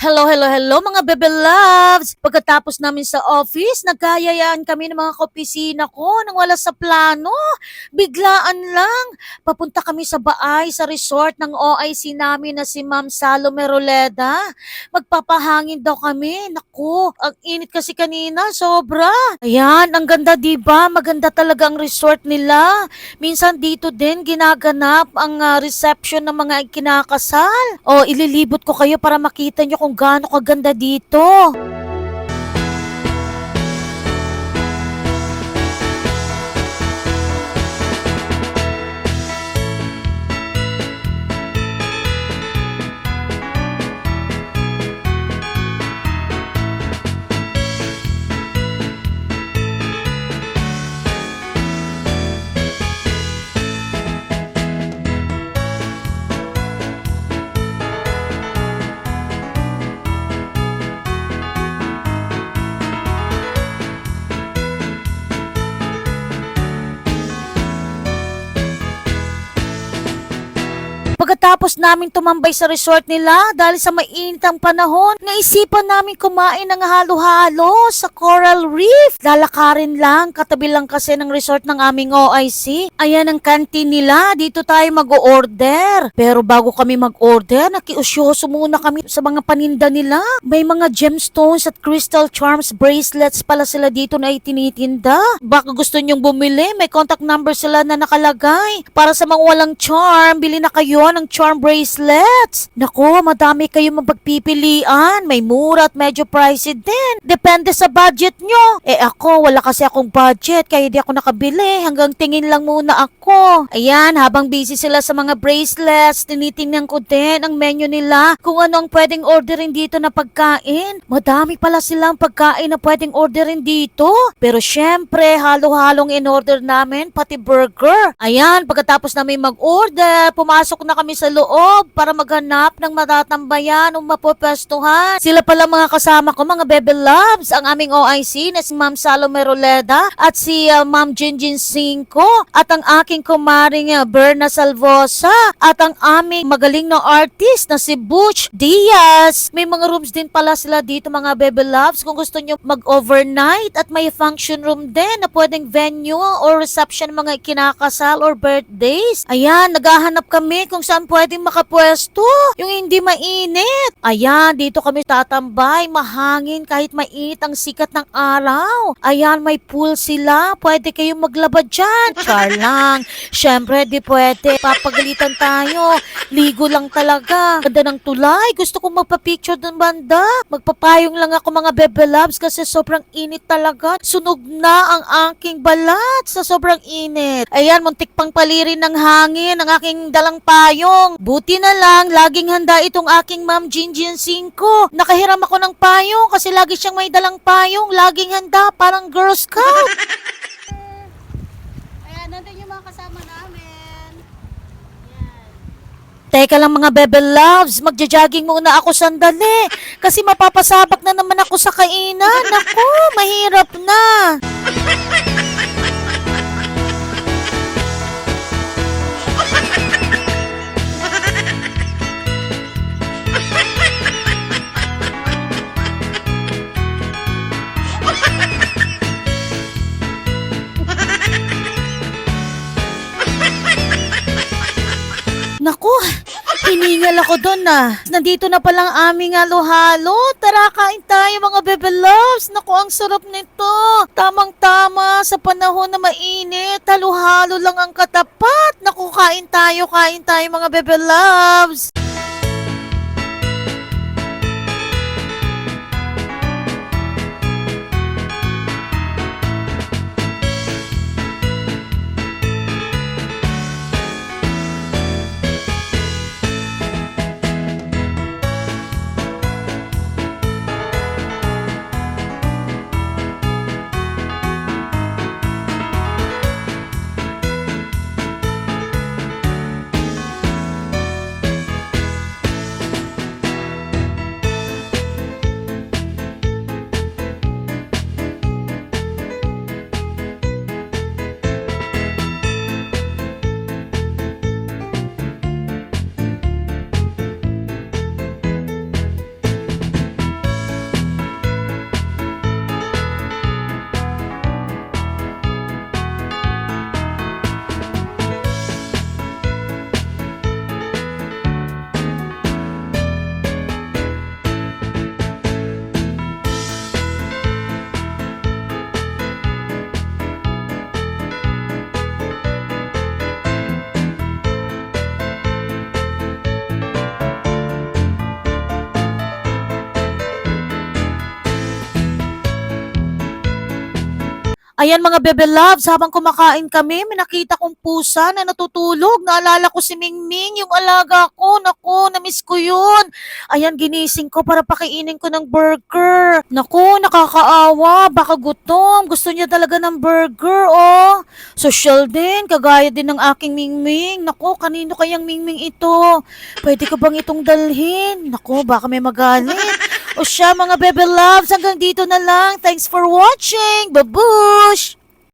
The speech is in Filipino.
Hello, hello, hello mga bebe loves! Pagkatapos namin sa office, nagkayayaan kami ng mga kaopisina ko nang wala sa plano. Biglaan lang. Papunta kami sa Baay sa resort ng OIC namin na si Ma'am Salome Roleda. Magpapahangin daw kami. Naku, ang init kasi kanina, sobra. Ayan, ang ganda 'di ba? Maganda talaga ang resort nila. Minsan dito din ginaganap ang reception ng mga kinakasal. O, ililibot ko kayo para makita nyo kung gaano kaganda dito. Pagkatapos namin tumambay sa resort nila dahil sa mainit ang panahon, naisipan namin kumain ng halo-halo sa Coral Reef. Lalakarin lang, katabi lang kasi ng resort ng aming OIC. Ayan ang canteen nila, dito tayo mag-order. Pero bago kami mag-order, nakiusyoso muna kami sa mga paninda nila. May mga gemstones at crystal charms bracelets pala sila dito na itinitinda. Baka gusto nyong bumili, may contact number sila na nakalagay. Para sa mga walang charm, bili na kayo ng charm bracelets. Nako, madami kayo mapagpipilian. May mura at medyo pricey din. Depende sa budget nyo. Ako, wala kasi akong budget kaya di ako nakabili. Hanggang tingin lang muna ako. Ayan, habang busy sila sa mga bracelets, tinitingnan ko din ang menu nila kung ano ang pwedeng orderin dito na pagkain. Madami pala silang pagkain na pwedeng orderin dito. Pero syempre, halo-halong in-order namin, pati burger. Ayan, pagkatapos namin mag-order, pumasok na kami sa loob para maghanap ng matatambayan o mapopwestuhan. Sila pala mga kasama ko, mga bebe loves, ang aming OIC na si Ma'am Salome Roleda at si Ma'am Jinjin Cinco at ang aking kumaring Berna Salvosa at ang aming magaling na artist na si Butch Diaz. May mga rooms din pala sila dito mga bebe loves kung gusto nyo mag-overnight at may function room din na pwedeng venue or reception mga kinakasal or birthdays. Ayan, naghahanap kami kung saan pwedeng makapwesto, yung hindi mainit. Ayan, dito kami tatambay, mahangin kahit mainit ang sikat ng araw. Ayan, may pool sila, pwede kayong maglaba dyan. Char lang, syempre di pwede, papagalitan tayo. Ligo lang talaga. Ganda ng tulay, gusto kong magpa-picture dun banda. Magpapayong lang ako mga bebe loves kasi sobrang init talaga. Sunog na ang aking balat sa sobrang init. Ayan, muntik pang palirin ng hangin ang aking dalang payong. Buti na lang, laging handa itong aking Ma'am Jinjin Cinco. Nakahiram ako ng payong kasi lagi siyang may dalang payong. Laging handa, parang Girl Scout. Ayan, nandun yung mga kasama namin. Ayan. Teka lang mga bebe loves, magja-jogging muna ako sandali. Kasi mapapasabak na naman ako sa kainan. Naku, mahirap na. Naku, hiningal ako doon Nandito na palang aming halo-halo. Tara, kain tayo mga bebe loves. Naku, ang sarap nito. Tamang-tama sa panahon na mainit. Halo-halo lang ang katapat. Naku, kain tayo mga bebe loves. Ayan mga bebe loves, habang kumakain kami, may nakita kong pusa na natutulog. Naalala ko si Mingming, yung alaga ko. Naku, namiss ko yun. Ayan, ginising ko para pakiinin ko ng burger. Naku, nakakaawa. Baka gutom. Gusto niya talaga ng burger, oh. Social din, kagaya din ng aking Mingming. Naku, kanino kayang Mingming ito? Pwede ko bang itong dalhin? Naku, baka may magalit. O siya mga bebe loves, hanggang dito na lang. Thanks for watching. Babush!